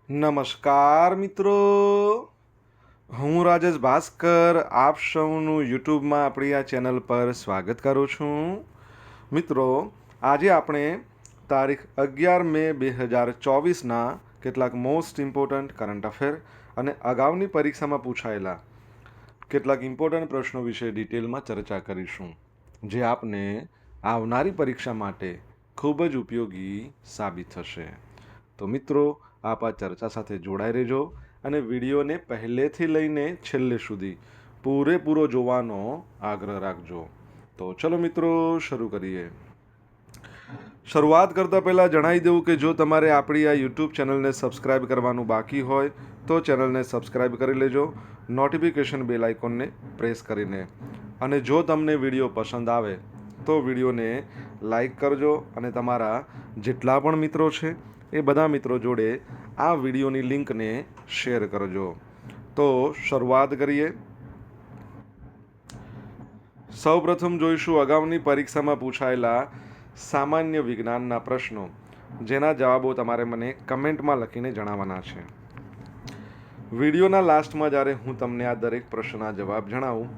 નમસ્કાર મિત્રો, હું રાજેશ ભાસ્કર આપ સૌનું યુટ્યુબમાં આપણી આ ચેનલ પર સ્વાગત કરું છું. મિત્રો, આજે આપણે તારીખ 11 મે 2024ના કેટલાક મોસ્ટ ઇમ્પોર્ટન્ટ કરંટ અફેર અને અગાઉની પરીક્ષામાં પૂછાયેલા કેટલાક ઇમ્પોર્ટન્ટ પ્રશ્નો વિશે ડિટેલમાં ચર્ચા કરીશું, જે આપને આવનારી પરીક્ષા માટે ખૂબ જ ઉપયોગી સાબિત થશે. તો મિત્રો, આપ આ ચર્ચા સાથે જોડાઈ રહેજો અને વિડીયોને પહેલેથી લઈને છેલ્લે સુધી પૂરેપૂરો જોવાનો આગ્રહ રાખજો. તો ચલો મિત્રો, શરૂ કરીએ. શરૂઆત કરતાં પહેલાં જણાવી દઉં કે જો તમારે આપણી આ યુટ્યુબ ચેનલને સબસ્ક્રાઈબ કરવાનું બાકી હોય તો ચેનલને સબસ્ક્રાઈબ કરી લેજો, નોટિફિકેશન બેલ આઇકોનને પ્રેસ કરીને. અને જો તમને વિડીયો પસંદ આવે તો વિડીયોને લાઈક કરજો અને તમારા જેટલા પણ મિત્રો છે એ બધા મિત્રો જોડે આ વિડીયોની લિંકને શેર કરજો. તો શરૂઆત કરીએ. સૌપ્રથમ જોઈશું અગાઉની પરીક્ષામાં પૂછાયેલા સામાન્ય વિજ્ઞાનના પ્રશ્નો, જેના જવાબો તમારે મને કમેન્ટમાં લખીને જણાવવાના છે. વિડીયોના લાસ્ટમાં જ્યારે હું તમને આ દરેક પ્રશ્નના જવાબ જણાવું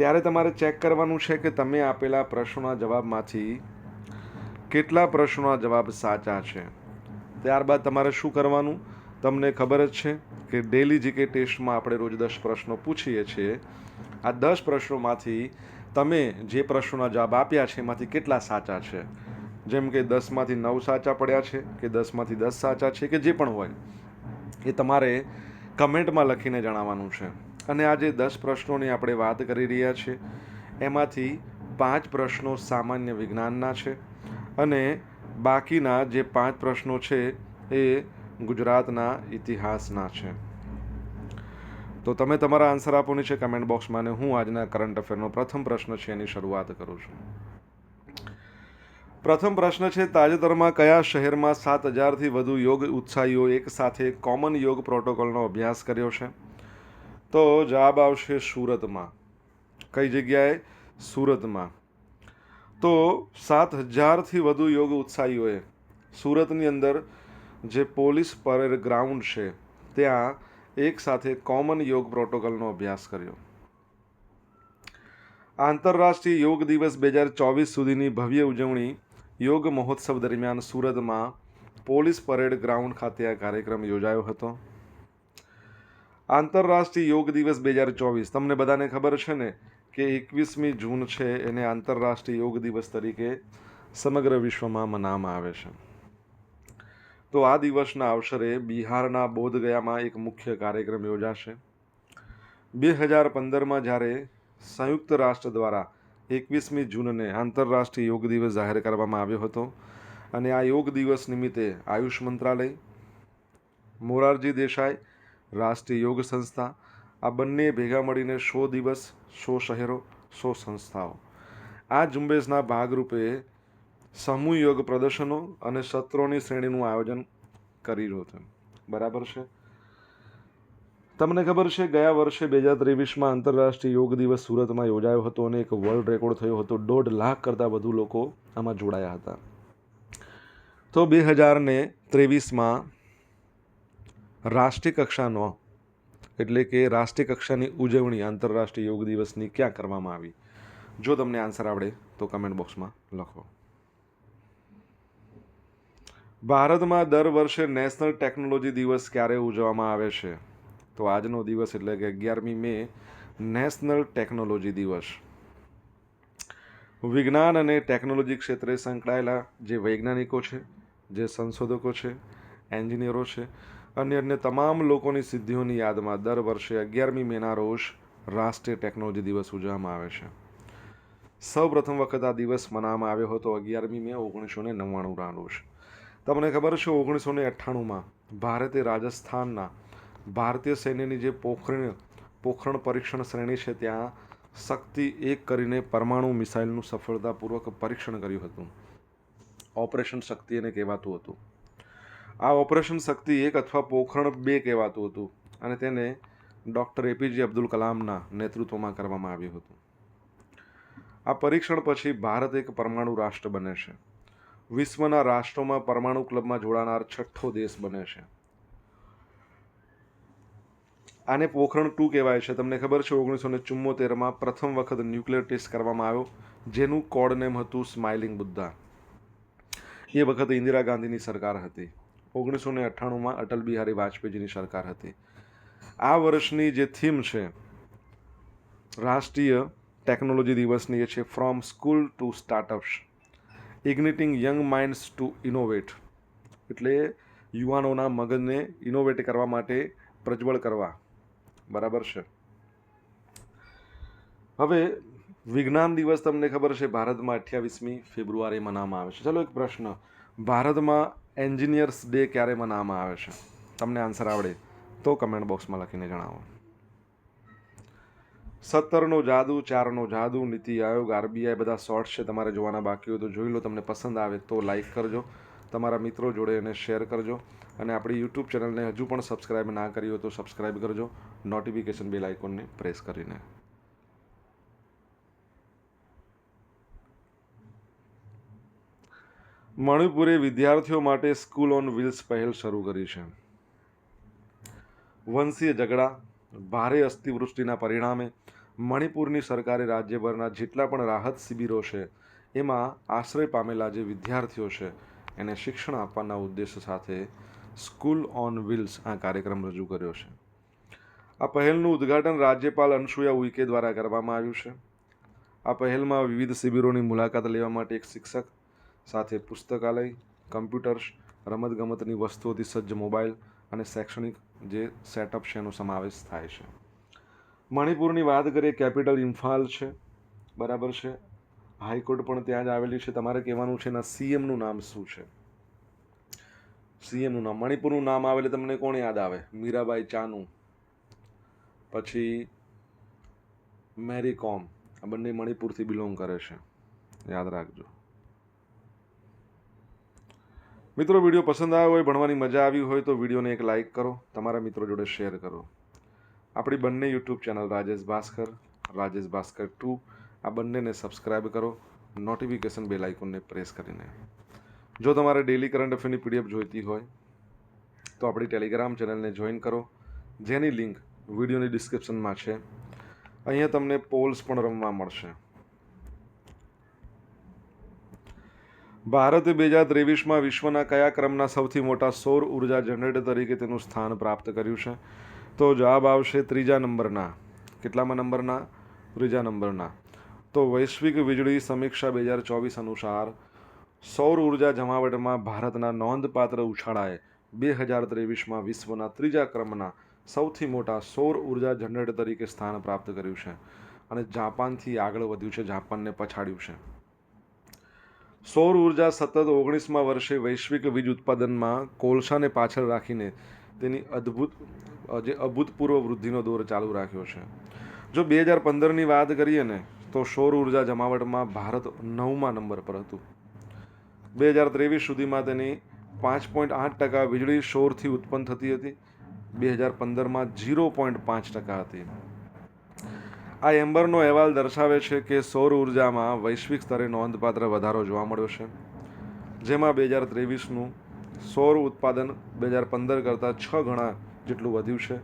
ત્યારે તમારે ચેક કરવાનું છે કે તમે આપેલા પ્રશ્નોના જવાબમાંથી કેટલા પ્રશ્નોના જવાબ સાચા છે. ત્યારબાદ તમારે શું કરવાનું, તમને ખબર જ છે કે ડેલી જીકે ટેસ્ટમાં આપણે રોજ 10 પ્રશ્નો પૂછીએ છીએ. આ 10 પ્રશ્નોમાંથી તમે જે પ્રશ્નોના જવાબ આપ્યા છે એમાંથી કેટલા સાચા છે, જેમ કે 10માંથી 9 સાચા પડ્યા છે કે 10માંથી 10 સાચા છે કે જે પણ હોય એ તમારે કમેન્ટમાં લખીને જણાવવાનું છે. અને આ જે 10 પ્રશ્નોની આપણે વાત કરી રહ્યા છીએ એમાંથી 5 પ્રશ્નો સામાન્ય વિજ્ઞાનના છે અને બાકીના જે 5 પ્રશ્નો છે એ ગુજરાતના ઇતિહાસના છે. તો તમે તમારા આન્સર આપોની છે કમેન્ટ બોક્સમાં, અને હું આજના કરંટ અફેરનો પ્રથમ પ્રશ્ન છે એની શરૂઆત કરું છું. પ્રથમ પ્રશ્ન છે, તાજેતરમાં કયા શહેરમાં 7,000થી વધુ યોગ ઉત્સાહીઓ એક સાથે કોમન યોગ પ્રોટોકોલનો અભ્યાસ કર્યો છે? તો જવાબ આવશે સુરતમાં. કઈ જગ્યાએ? સુરતમાં. તો 7,000થી વધુ યોગ ઉત્સાહીઓએ સુરતની અંદર જે પોલીસ પરેડ ગ્રાઉન્ડ છે ત્યાં એક સાથે કોમન યોગ પ્રોટોકોલનો અભ્યાસ કર્યો. આંતરરાષ્ટ્રીય યોગ દિવસ 2024 સુધીની ભવ્ય ઉજવણી યોગ મહોત્સવ દરમિયાન સુરતમાં પોલીસ પરેડ ગ્રાઉન્ડ ખાતે આ કાર્યક્રમ યોજાયો હતો. આંતરરાષ્ટ્રીય યોગ દિવસ 2024 તમને બધાને ખબર છે ને કે 21મી જૂન છે એને આંતરરાષ્ટ્રીય યોગ દિવસ તરીકે સમગ્ર વિશ્વમાં મનાવવામાં આવે છે. તો આ દિવસના અવસરે બિહારના બોધગયામાં એક મુખ્ય કાર્યક્રમ યોજાશે. 2015માં જ્યારે સંયુક્ત રાષ્ટ્ર દ્વારા 21મી જૂનને આંતરરાષ્ટ્રીય યોગ દિવસ જાહેર કરવામાં આવ્યો હતો, અને આ યોગ દિવસ નિમિત્તે આયુષ મંત્રાલય, મોરારજી દેસાઈ રાષ્ટ્રીય યોગ સંસ્થા, આ બંને ભેગા મળીને 100 દિવસ, 100 શહેરો, 100 સંસ્થાઓ આ ઝુંબેશના ભાગરૂપે સમૂહ યોગ પ્રદર્શનો અને સત્રોની શ્રેણીનું આયોજન કરી રહ્યું હતું. બરાબર છે. તમને ખબર છે ગયા વર્ષે 2023માં આંતરરાષ્ટ્રીય યોગ દિવસ સુરતમાં યોજાયો હતો અને એક વર્લ્ડ રેકોર્ડ થયો હતો. 1.5 લાખ કરતાં વધુ લોકો આમાં જોડાયા હતા. તો 2023માં રાષ્ટ્રીય કક્ષાનો એટલે કે રાષ્ટ્રીય કક્ષાની ઉજવણી આંતરરાષ્ટ્રીય યોગ દિવસની ક્યાં કરવામાં આવી? જો તમને આન્સર આવડે તો કમેન્ટ બોક્સમાં લખો. ભારતમાં દર વર્ષે નેશનલ ટેકનોલોજી દિવસ ક્યારે ઉજવવામાં આવે છે? તો આજનો દિવસ એટલે કે 11મી મે નેશનલ ટેકનોલોજી દિવસ. વિજ્ઞાન અને ટેકનોલોજી ક્ષેત્રે સંકળાયેલા જે વૈજ્ઞાનિકો છે, જે સંશોધકો છે, એન્જિનિયરો છે અને અન્ય તમામ લોકોની સિદ્ધિઓની યાદમાં દર વર્ષે 11મી મેના રોજ રાષ્ટ્રીય ટેકનોલોજી દિવસ ઉજવવામાં આવે છે. સૌ પ્રથમ વખત આ દિવસ મનાવવામાં આવ્યો હતો 11મી મે 1999ના રોજ. તમને ખબર છે 1998માં ભારતે રાજસ્થાનના ભારતીય સૈન્યની જે પોખરણ પરીક્ષણ શ્રેણી છે ત્યાં શક્તિ 1 કરીને પરમાણુ મિસાઇલનું સફળતાપૂર્વક પરીક્ષણ કર્યું હતું. ઓપરેશન શક્તિ એને કહેવાતું હતું. આ ઓપરેશન શક્તિ 1 અથવા પોખરણ 2 કહેવાતું હતું અને તેને ડૉક્ટર એપીજે અબ્દુલ કલામના નેતૃત્વમાં કરવામાં આવ્યું હતું. આ પરીક્ષણ પછી ભારત એક પરમાણુ રાષ્ટ્ર બને છે. વિશ્વના રાષ્ટ્રોમાં પરમાણુ ક્લબમાં જોડાનાર 6થો દેશ બને છે. આને પોખરણ 2 કહેવાય છે. તમને ખબર છે 1974માં પ્રથમ વખત ન્યુક્લિયર ટેસ્ટ કરવામાં આવ્યો, જેનું કોડ નેમ હતું સ્માઇલિંગ બુદ્ધા. એ વખતે ઇન્દિરા ગાંધીની સરકાર હતી. 1998માં અટલ બિહારી વાજપેયીજીની સરકાર હતી. આ વર્ષની જે થીમ છે રાષ્ટ્રીય ટેકનોલોજી દિવસની, એ છે from school to startups, igniting young minds to innovate. એટલે યુવાનોના મગજને ઇનોવેટ કરવા માટે પ્રજ્વળ કરવા. બરાબર છે. હવે વિજ્ઞાન દિવસ તમને ખબર છે ભારતમાં 28મી ફેબ્રુઆરી મનાવવામાં આવે છે. ચલો એક પ્રશ્ન, ભારતમાં એન્જિનિયર્સ ડે ક્યારે મનાવવામાં આવે છે? તમને આન્સર આવડે તો કમેન્ટ બોક્સમાં લખીને જણાવો. 17નો જાદુ, 4નો જાદુ, નીતિ આયોગ, RBI બધા શોર્ટ્સ છે, તમારે જોવાના બાકી હોય તો જોઈ લો. તમને પસંદ આવે તો લાઈક કરજો, તમારા મિત્રો જોડે એને શેર કરજો, અને આપણી યુટ્યુબ ચેનલને હજુ પણ સબસ્ક્રાઈબ ના કરી હોય તો સબસ્ક્રાઈબ કરજો, નોટિફિકેશન બેલ આઇકોનને પ્રેસ કરીને. મણિપુરે વિદ્યાર્થીઓ માટે સ્કૂલ ઓન વ્હીલ્સ પહેલ શરૂ કરી છે. વંશીય ઝઘડા, ભારે અતિવૃષ્ટિના પરિણામે મણિપુરની સરકારે રાજ્યભરના જેટલા પણ રાહત શિબિરો છે એમાં આશ્રય પામેલા જે વિદ્યાર્થીઓ છે એને શિક્ષણ આપવાના ઉદ્દેશ સાથે સ્કૂલ ઓન વ્હીલ્સ આ કાર્યક્રમ રજૂ કર્યો છે. આ પહેલનું ઉદ્ઘાટન રાજ્યપાલ અનસુયા ઉઇકે દ્વારા કરવામાં આવ્યું છે. આ પહેલમાં વિવિધ શિબિરોની મુલાકાત લેવા માટે એક શિક્ષક સાથે પુસ્તકાલય, કમ્પ્યુટર્સ, રમતગમતની વસ્તુઓથી સજ્જ મોબાઈલ અને શૈક્ષણિક જે સેટઅપ છે એનો સમાવેશ થાય છે. મણિપુરની વાત કરીએ, કેપિટલ ઇમ્ફાલ છે. બરાબર છે. હાઈકોર્ટ પણ ત્યાં જ આવેલી છે. તમારે કહેવાનું છે એના CMનું નામ શું છે? CMનું નામ, મણિપુરનું નામ આવે એટલે તમને કોણ યાદ આવે? મીરાબાઈ ચાનુ, પછી મેરી કોમ. આ બંને મણિપુરથી બિલોંગ કરે છે, યાદ રાખજો. મિત્રો વિડીયો પસંદ આવ્યો હોય, ભણવાની મજા આવી હોય તો વિડીયોને એક લાઇક કરો, તમારા મિત્રો જોડે શેર કરો. આપણી બંને યુટ્યુબ ચેનલ રાજેશ ભાસ્કર 2 આ બંનેને સબસ્ક્રાઈબ કરો, નોટિફિકેશન બેલ આઇકોનને પ્રેસ કરીને. જો તમારે ડેલી કરંટ અફેરની PDF જોઈતી હોય તો આપણી ટેલિગ્રામ ચેનલને જોઈન કરો, જેની લિંક વિડીયોની ડિસ્ક્રિપ્શનમાં છે. અહીંયા તમને પોલ્સ પણ રમવા મળશે. ભારતે 2023માં વિશ્વના કયા ક્રમના સૌથી મોટા સૌર ઉર્જા જનરેટર તરીકે તેનું સ્થાન પ્રાપ્ત કર્યું છે? તો જવાબ આવશે 3જા નંબરના. કેટલામાં નંબરના? 3જા નંબરના. તો વૈશ્વિક વીજળી સમીક્ષા 2024 અનુસાર સૌર ઉર્જા જમાવટમાં ભારતના નોંધપાત્ર ઉછાળાએ 2023માં વિશ્વના 3જા ક્રમના સૌથી મોટા સૌર ઉર્જા જનરેટર તરીકે સ્થાન પ્રાપ્ત કર્યું છે, અને જાપાનથી આગળ વધ્યું છે, જાપાનને પછાડ્યું છે. સૌર ઉર્જા સતત 19મા વર્ષે વૈશ્વિક વીજ ઉત્પાદનમાં કોલસાને પાછળ રાખીને તેની અભૂતપૂર્વ વૃદ્ધિનો દોર ચાલુ રાખ્યો છે. જો 2015ની વાત કરીએ ને તો સૌર ઉર્જા જમાવટમાં ભારત 9મા નંબર પર હતું. 2023 સુધીમાં તેની 5.8% વીજળી સૌરથી ઉત્પન્ન થતી હતી. 2015માં 0.5% હતી. આ એમ્બરનો અહેવાલ દર્શાવે છે કે સૌર ઉર્જામાં વૈશ્વિક સ્તરે નોંધપાત્ર વધારો જોવા મળ્યો છે, જેમાં 2023નું સૌર ઉત્પાદન 2015 કરતાં 6 ગણા જેટલું વધ્યું છે.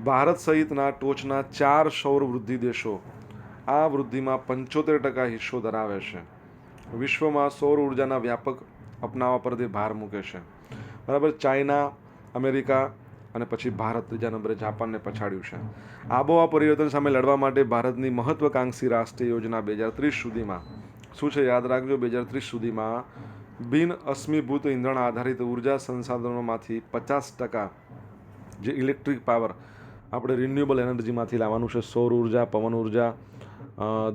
ભારત સહિતના ટોચના 4 સૌર વૃદ્ધિ દેશો આ વૃદ્ધિમાં 75% હિસ્સો ધરાવે છે. વિશ્વમાં સૌર ઉર્જાના વ્યાપક અપનાવવા પર તે ભાર મૂકે છે. બરાબર. ચાઇના, અમેરિકા અને પછી ભારત 3જા નંબરે જાપાનને પછાડ્યું છે. આબોહવા પરિવર્તન સામે લડવા માટે ભારતની મહત્વકાંક્ષી રાષ્ટ્રીય યોજના 2030 સુધીમાં શું છે? યાદ રાખજો, 2030 સુધીમાં બિન અશ્મિભૂત ઈંધણ આધારિત ઉર્જા સંસાધનોમાંથી 50% જે ઇલેક્ટ્રિક પાવર આપણે રિન્યુએબલ એનર્જીમાંથી લાવવાનું છે. સૌર ઉર્જા, પવન ઉર્જા,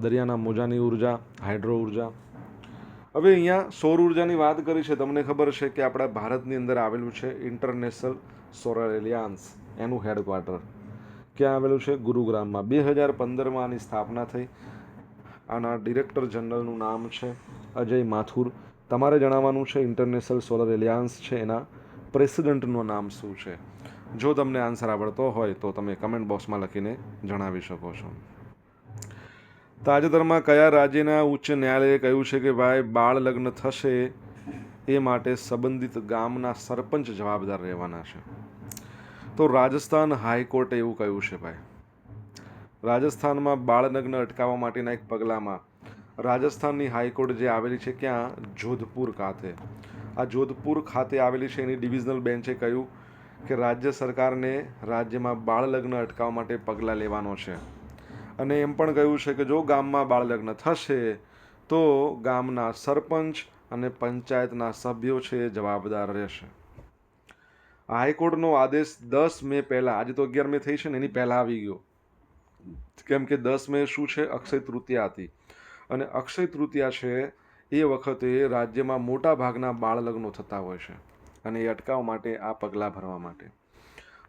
દરિયાના મોજાની ઉર્જા, હાઇડ્રો ઉર્જા. હવે અહીંયા સૌર ઉર્જાની વાત કરી છે. તમને ખબર છે કે આપણા ભારતની અંદર આવેલું છે ઇન્ટરનેશનલ સોલર એલિયાન્સ. એનું હેડક્વાર્ટર ક્યાં આવેલું છે? ગુરુગ્રામમાં. 2015માં આની સ્થાપના થઈ. આના ડિરેક્ટર જનરલનું નામ છે અજય માથુર. તમારે જણાવવાનું છે ઇન્ટરનેશનલ સોલર એલિયાન્સ છે એના પ્રેસિડેન્ટનું નામ શું છે? જો તમને આન્સર આવડતો હોય તો તમે કમેન્ટ બોક્સમાં લખીને જણાવી શકો છો. તાજેતરમાં કયા રાજ્યના ઉચ્ચ ન્યાયાલયે કહ્યું છે કે ભાઈ બાળ લગ્ન થશે એ માટે સંબંધિત ગામના સરપંચ જવાબદાર રહેવાના છે? તો રાજસ્થાન હાઈકોર્ટે એવું કહ્યું છે ભાઈ. રાજસ્થાનમાં બાળલગ્ન અટકાવવા માટેના એક પગલામાં રાજસ્થાનની હાઈકોર્ટ જે આવેલી છે ક્યાં, જોધપુર ખાતે. આ જોધપુર ખાતે આવેલી છે એની ડિવિઝનલ બેન્ચે કહ્યું કે રાજ્ય સરકારને રાજ્યમાં બાળલગ્ન અટકાવવા માટે પગલાં લેવાનો છે. અને એમ પણ કહ્યું છે કે જો ગામમાં બાળલગ્ન થશે તો ગામના સરપંચ અને પંચાયતના સભ્યો છે જવાબદાર રહેશે. હાઈકોર્ટનો આદેશ 10 મે પહેલાં, આજે તો 11 મે થઈ છે ને, એની પહેલાં આવી ગયો. કેમ કે 10 મે શું છે, અક્ષય તૃતીયા હતી. અને અક્ષય તૃતીયા છે એ વખતે રાજ્યમાં મોટા ભાગના બાળલગ્નો થતા હોય છે અને એ અટકાવવા માટે આ પગલાં ભરવા માટે.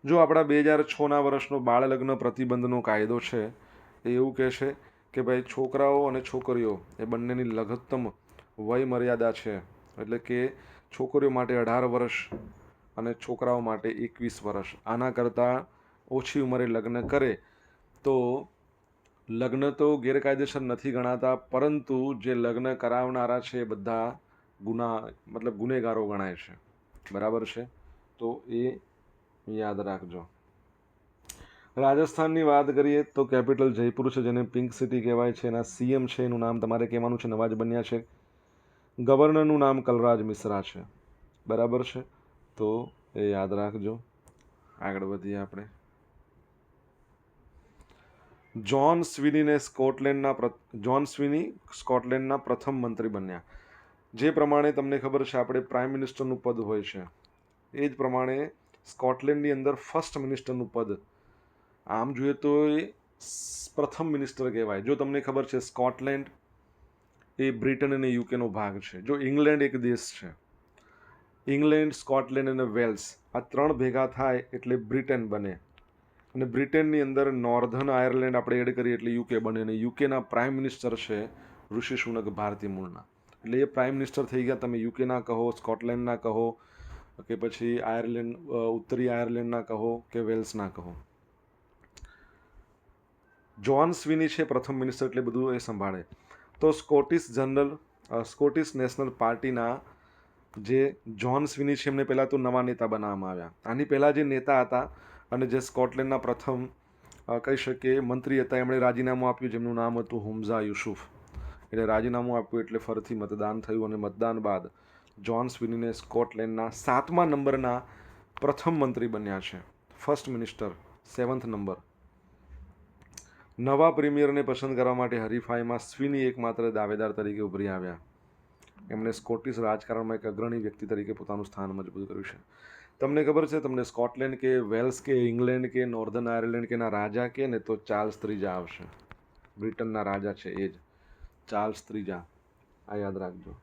જો આપણા 2006ના વર્ષનો બાળલગ્ન પ્રતિબંધનો કાયદો છે એ એવું કહે છે કે ભાઈ છોકરાઓ અને છોકરીઓ એ બંનેની લઘુત્તમ વય મર્યાદા છે, એટલે કે છોકરીઓ માટે 18 વર્ષ અને છોકરાઓ માટે 21 વર્ષ. આના કરતાં ઓછી ઉંમરે લગ્ન કરે તો લગ્ન તો ગેરકાયદેસર નથી ગણાતા, પરંતુ જે લગ્ન કરાવનારા છે એ બધા ગુનેગારો ગણાય છે. બરાબર છે, તો એ યાદ રાખજો. રાજસ્થાનની વાત કરીએ તો કેપિટલ જયપુર છે, જેને પિંક સિટી કહેવાય છે. એના સીએમ છે, એનું નામ તમારે કહેવાનું છે, નવા જ બન્યા છે. ગવર્નરનું નામ કલરાજ મિશ્રા છે. બરાબર છે, તો એ યાદ રાખજો. આગળ વધીએ આપણે. જ્હોન સ્વીની સ્કોટલેન્ડના પ્રથમ મંત્રી બન્યા. જે પ્રમાણે તમને ખબર છે આપણે પ્રાઇમ મિનિસ્ટરનું પદ હોય છે, એ જ પ્રમાણે સ્કોટલેન્ડની અંદર ફર્સ્ટ મિનિસ્ટરનું પદ આમ જોઈએ તો એ પ્રથમ મિનિસ્ટર કહેવાય. જો તમને ખબર છે સ્કોટલેન્ડ એ બ્રિટન અને યુકેનો ભાગ છે. જો ઇંગ્લેન્ડ એક દેશ છે, ઇંગ્લેન્ડ, સ્કોટલેન્ડ અને વેલ્સ આ 3 ભેગા થાય એટલે બ્રિટન બને. અને બ્રિટનની અંદર નોર્ધન આયર્લેન્ડ આપણે એડ કરીએ એટલે યુકે બને. અને યુકેના પ્રાઇમ મિનિસ્ટર છે ઋષિ સુનક, ભારતીય મૂળના. એટલે એ પ્રાઇમ મિનિસ્ટર થઈ ગયા. તમે યુકેના કહો, સ્કોટલેન્ડના કહો કે પછી ઉત્તરી આયર્લેન્ડના કહો કે વેલ્સના કહો. જ્હોન સ્વીની છે પ્રથમ મિનિસ્ટર, એટલે બધું એ સંભાળે. તો સ્કોટિશ નેશનલ પાર્ટીના જે જ્હોન સ્વીની છે એમને પહેલાં તો નવા નેતા બનાવવામાં આવ્યા. આની પહેલાં જે નેતા હતા અને જે સ્કોટલેન્ડના પ્રથમ કહી શકીએ મંત્રી હતા, એમણે રાજીનામું આપ્યું, જેમનું નામ હતું હુમઝા યુસુફ. એટલે રાજીનામું આપ્યું એટલે ફરીથી મતદાન થયું અને મતદાન બાદ જ્હોન સ્વીનીને સ્કોટલેન્ડના 7મા નંબરના પ્રથમ મંત્રી બન્યા છે, ફર્સ્ટ મિનિસ્ટર, 7th નંબર. નવા પ્રીમિયરને પસંદ કરવા માટે હરીફાઈમાં સ્વીની એકમાત્ર દાવેદાર તરીકે ઉભરી આવ્યા. એમણે સ્કોટિશ રાજકારણમાં એક અગ્રણી વ્યક્તિ તરીકે પોતાનું સ્થાન મજબૂત કર્યું છે. તમને ખબર છે, તમને સ્કોટલેન્ડ કે વેલ્સ કે ઇંગ્લેન્ડ કે નોર્ધન આયર્લેન્ડ કે ના રાજા કે ને તો ચાર્લ્સ ત્રીજા આવશે. બ્રિટનના રાજા છે એ જ ચાર્લ્સ ત્રીજા, આ યાદ રાખજો.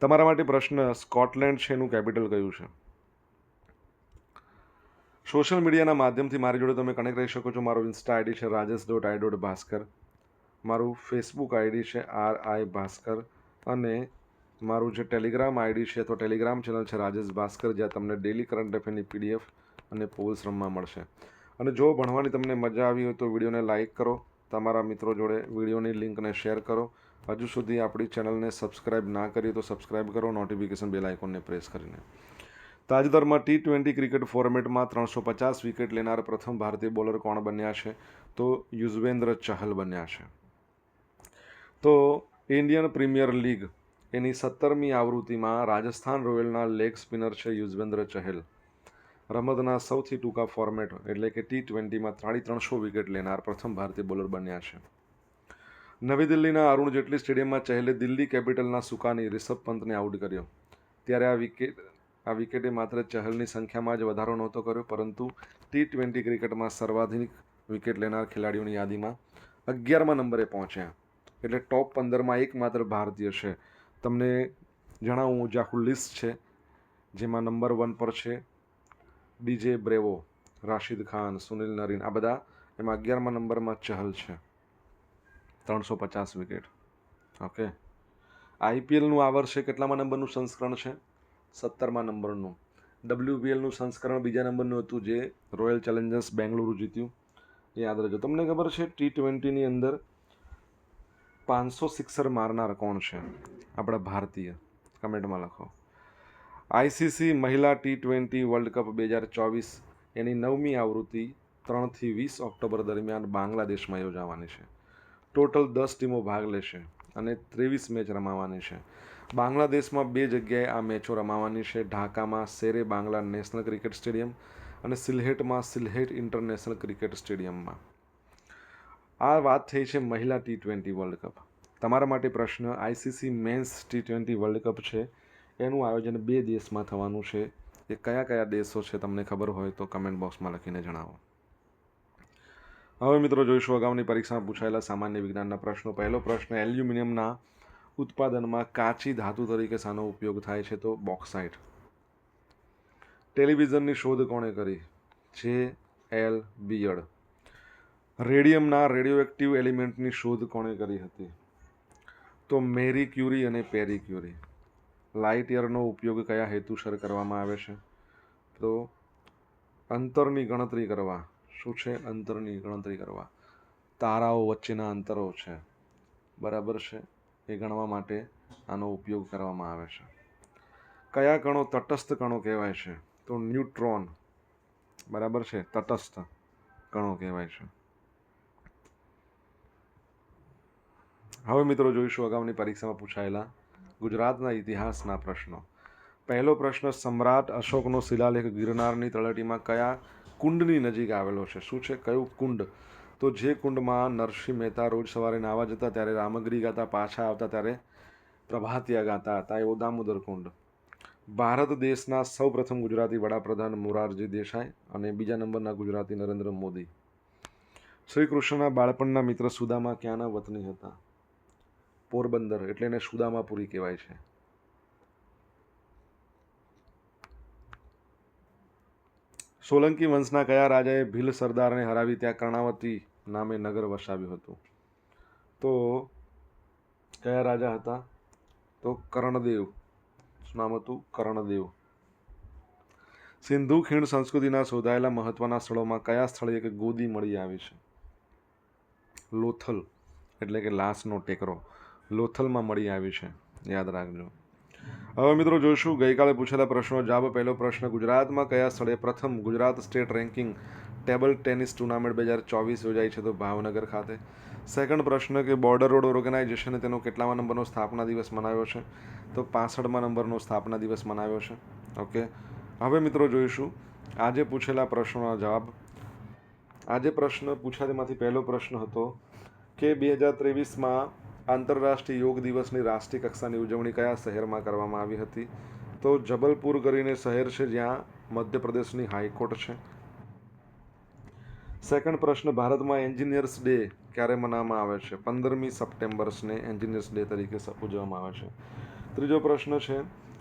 તમારા માટે પ્રશ્ન, સ્કોટલેન્ડ છે એનું કેપિટલ કયું છે? સોશિયલ મીડિયાના માધ્યમથી મારી જોડે તમે કનેક્ટ રહી શકો છો. મારું ઇન્સ્ટા આઈડી છે rajesh.i.bhaskar, મારું ફેસબુક આઈડી છે RI ભાસ્કર, અને મારું જે ટેલિગ્રામ આઈડી છે અથવા ટેલિગ્રામ ચેનલ છે રાજેશ ભાસ્કર, જ્યાં તમને ડેલી કરંટ અફેરની PDF અને પોલ્સ રમવા મળશે. અને જો ભણવાની તમને મજા આવી હોય તો વિડીયોને લાઇક કરો, તમારા મિત્રો જોડે વિડીયોની લિંકને શેર કરો. હજુ સુધી આપણી ચેનલને સબસ્ક્રાઇબ ના કરી તો સબસ્ક્રાઇબ કરો, નોટિફિકેશન બેલ આઇકોનને પ્રેસ કરીને. તાજેતરમાં T20 ક્રિકેટ ફોર્મેટમાં 350 વિકેટ લેનાર પ્રથમ ભારતીય બોલર કોણ બન્યા છે? તો યુઝવેન્દ્ર ચહલ બન્યા છે. તો ઇન્ડિયન પ્રીમિયર લીગ એની 17મી આવૃત્તિમાં રાજસ્થાન રોયલના લેગ સ્પિનર છે યુઝવેન્દ્ર ચહલ. રમતના સૌથી ટૂંકા ફોર્મેટ એટલે કે T20માં 350 વિકેટ લેનાર પ્રથમ ભારતીય બોલર બન્યા છે. નવી દિલ્હીના અરુણ જેટલી સ્ટેડિયમમાં ચહલે દિલ્હી કેપિટલના સુકાની રિષભ પંતને આઉટ કર્યો. ત્યારે આ વિકેટે માત્ર ચહલની સંખ્યામાં જ વધારો નહોતો કર્યો, પરંતુ T20 ક્રિકેટમાં સર્વાધિક વિકેટ લેનાર ખેલાડીઓની યાદીમાં 11મા નંબરે પહોંચ્યા. એટલે ટોપ 15માં એકમાત્ર ભારતીય છે. તમને જણાવું, જે આખું લિસ્ટ છે જેમાં નંબર 1 પર છે DJ બ્રેવો, રાશિદ ખાન, સુનિલ નરીન, આ બધા. એમાં 11મા નંબરમાં ચહલ છે, 350 વિકેટ. ઓકે. IPLનું આ વર્ષે કેટલામા નંબરનું સંસ્કરણ છે? 17મા નંબરનું. WPLનું સંસ્કરણ બીજા નંબરનું હતું, જે રોયલ ચેલેન્જર્સ બેંગલુરુ જીત્યું, એ યાદ રાખજો. તમને ખબર છે T20ની અંદર 500 સિક્સર મારનાર કોણ છે આપણા ભારતીય? કમેન્ટમાં લખો. આઈસીસી મહિલા T20 વર્લ્ડ કપ 2024 એની 9મી આવૃત્તિ 3થી 20 ઓક્ટોબર દરમિયાન બાંગ્લાદેશમાં યોજાવાની છે. ટોટલ 10 ટીમો ભાગ લેશે અને 23 મેચ રમાવાની છે. બાંગ્લાદેશમાં 2 જગ્યાએ આ મેચો રમાવાની છે. ઢાકામાં શેરે બાંગ્લા નેશનલ ક્રિકેટ સ્ટેડિયમ અને સિલ્હેટમાં સિલ્હેટ ઇન્ટરનેશનલ ક્રિકેટ સ્ટેડિયમમાં. આ વાત થઈ છે મહિલા T20 વર્લ્ડ કપ. તમારા માટે પ્રશ્ન, ICC men's T20 world cup છે એનું આયોજન 2 દેશમાં થવાનું છે. એ કયા કયા દેશો છે તમને ખબર હોય તો કમેન્ટ બોક્સમાં લખીને જણાવો. હવે મિત્રો જોઈશું અગાઉની પરીક્ષામાં પૂછાયેલા સામાન્ય વિજ્ઞાનના પ્રશ્નો. પહેલો પ્રશ્ન, એલ્યુમિનિયમના ઉત્પાદનમાં કાચી ધાતુ તરીકે શાનો ઉપયોગ થાય છે? તો બોક્સાઇટ. ટેલિવિઝનની શોધ કોણે કરી? J.L. બિયર્ડ. રેડિયમના રેડિયોએક્ટિવ એલિમેન્ટની શોધ કોણે કરી હતી? તો મેરી ક્યુરી અને પેરી ક્યુરી. લાઇટ યરનો ઉપયોગ કયા હેતુસર કરવામાં આવે છે? તો અંતરની ગણતરી કરવા. શું છે? અંતરની ગણતરી કરવા. તારાઓ વચ્ચેના અંતરો છે, બરાબર છે, એ ગણવા માટે આનો ઉપયોગ કરવામાં આવે છે. કયા કણો તટસ્થ કણો કહેવાય છે? તો ન્યુટ્રોન, બરાબર છે, તટસ્થ કણો કહેવાય છે. હવે મિત્રો જોઈશું અગાઉની પરીક્ષામાં પૂછાયેલા ગુજરાતના ઇતિહાસના પ્રશ્નો. પહેલો પ્રશ્ન, સમ્રાટ અશોકનો શિલાલેખ ગિરનારની તળેટીમાં કયા કુંડની નજીક આવેલો છે? શું છે? કયું કુંડ? તો જે કુંડમાં નરસિંહ મહેતા રોજ સવારે નાહવા જતા ત્યારે રામગરી ગાતા, પાછા આવતા ત્યારે પ્રભાતિયા ગાતા હતા, એવો દામોદર કુંડ. ભારત દેશના સૌપ્રથમ ગુજરાતી વડાપ્રધાન મોરારજી દેસાઈ અને બીજા નંબરના ગુજરાતી નરેન્દ્ર મોદી. શ્રી કૃષ્ણના બાળપણના મિત્ર સુદામા ક્યાંના વતની હતા? પોરબંદર, એટલે એને સુદામાપુરી કહેવાય છે. સોલંકી વંશના કયા રાજાએ ભીલ સરદારને હરાવી ત્યાં કર્ણાવતી નામે નગર વસાવ્યું હતું? તો કયા રાજા હતા? તો કર્ણદેવ. શું નામ હતું? કર્ણદેવ. સિંધુ ખીણ સંસ્કૃતિના શોધાયેલા મહત્વના સ્થળોમાં કયા સ્થળે એક ગોદી મળી આવી છે? લોથલ, એટલે કે લાસનો ટેકરો, લોથલમાં મળી આવી છે, યાદ રાખજો. હવે મિત્રો જોઈશું ગઈકાલે પૂછેલા પ્રશ્નો જવાબ. પહેલો પ્રશ્ન, ગુજરાતમાં કયા સ્થળે પ્રથમ Gujarat state ranking table tennis tournament 2024 યોજાઈ છે? તો ભાવનગર ખાતે. સેકન્ડ પ્રશ્ન કે બોર્ડર રોડ ઓર્ગેનાઇઝેશને તેનો કેટલામા નંબરનો સ્થાપના દિવસ મનાવ્યો છે? તો 65મા નંબરનો સ્થાપના દિવસ મનાવ્યો છે. ઓકે. હવે મિત્રો જોઈશું આજે પૂછેલા પ્રશ્નોના જવાબ. આજે પ્રશ્ન પૂછ્યા તેમાંથી પહેલો પ્રશ્ન હતો કે 2023માં આંતરરાષ્ટ્રીય યોગ દિવસની રાષ્ટ્રીય કક્ષાની ઉજવણી કયા શહેરમાં કરવામાં આવી હતી? તો જબલપુર કરીને શહેર છે જ્યાં મધ્યપ્રદેશની હાઈકોર્ટ છે. સેકન્ડ પ્રશ્ન, ભારતમાં એન્જિનિયર્સ ડે ક્યારે મનાવવામાં આવે છે? 15મી સપ્ટેમ્બર્સને એન્જિનિયર્સ ડે તરીકે ઉજવવામાં આવે છે. ત્રીજો પ્રશ્ન છે,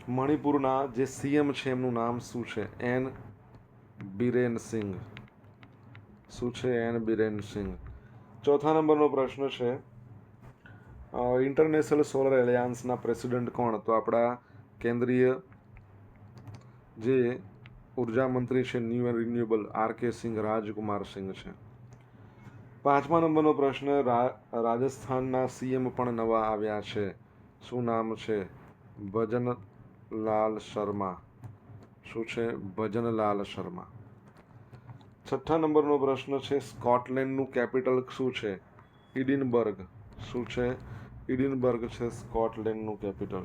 મણિપુરના જે સીએમ છે એમનું નામ શું છે? એન બિરેન સિંઘ. શું છે? એન બિરેન સિંઘ. ચોથા નંબરનો પ્રશ્ન છે, ઇન્ટરનેશનલ સોલર એલિયાન્સના પ્રેસિડેન્ટ કોણ? તો આપણા કેન્દ્રીય જે ઉર્જા મંત્રી છે new and renewable, R.K. Singh, Rajkumar Singh છે. પાંચમા નંબરનો પ્રશ્ન, રાજસ્થાનના સીએમ પણ નવા આવ્યા છે. શું નામ છે? ભજનલાલ શર્મા. શું છે? ભજનલાલ શર્મા. છઠ્ઠા નંબરનો પ્રશ્ન છે, સ્કોટલેન્ડનું કેપિટલ શું છે? ઇડિનબર્ગ. શું છે? ઇડિનબર્ગ છે સ્કોટલેન્ડનું કેપિટલ.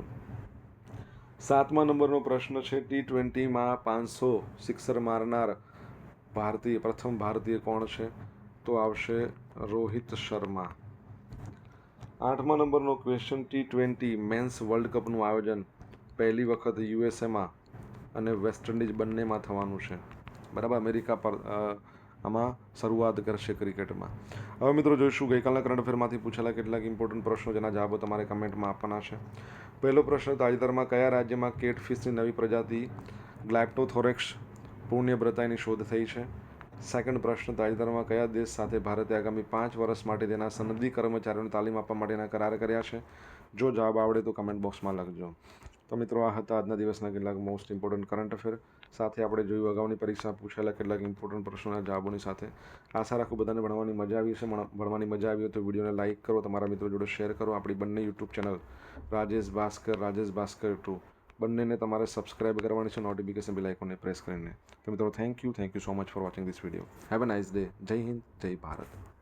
સાતમા નંબરનો પ્રશ્ન છે, T20માં 500 સિક્સર મારનાર પ્રથમ ભારતીય કોણ છે? તો આવશે રોહિત શર્મા. આઠમા નંબરનો ક્વેશ્ચન, T20 મેન્સ વર્લ્ડ કપનું આયોજન પહેલી વખત યુએસએમાં અને વેસ્ટ ઇન્ડિઝ બંનેમાં થવાનું છે, બરાબર. અમેરિકા પર આમાં શરૂઆત કરશે ક્રિકેટમાં. હવે મિત્રો જોઈશું ગઈકાલના કરંટ અફેરમાંથી પૂછેલા કેટલાક ઇમ્પોર્ટન્ટ પ્રશ્નો જેના જવાબો તમારે કમેન્ટમાં આપવાના છે. પહેલો પ્રશ્ન, તાજેતરમાં કયા રાજ્યમાં કેટફિશની નવી પ્રજાતિ ગ્લાયપ્ટોથોરેક્સ પુણ્યબ્રતાની શોધ થઈ છે? સેકન્ડ પ્રશ્ન, તાજેતરમાં કયા દેશ સાથે ભારતે આગામી 5 વર્ષ માટે તેના સનદી કર્મચારીઓને તાલીમ આપવા માટેના કરાર કર્યા છે? જો જવાબ આવડે તો કમેન્ટ બોક્સમાં લખજો. તો મિત્રો આ હતા આજના દિવસના કેટલાક મોસ્ટ ઇમ્પોર્ટન્ટ કરંટ અફેર. સાથે આપણે જોયું અગાઉની પરીક્ષામાં પૂછાયેલા કેટલાક ઇમ્પોર્ટન્ટ પ્રશ્નોના જવાબોની સાથે. આશા રાખું બધાને ભણવાની મજા આવી છે. ભણવાની મજા આવી હોય તો વિડીયોને લાઇક કરો, તમારા મિત્રો જોડે શેર કરો. આપણી બંને યુટ્યુબ ચેનલ રાજેશ ભાસ્કર 2 બંનેને તમારે સબસ્ક્રાઇબ કરવાની છે નોટિફિકેશન બેલ આઇકોનને પ્રેસ કરીને. તો મિત્રો thank you so much for watching this video. Have a nice day. જય હિન્દ, જય ભારત.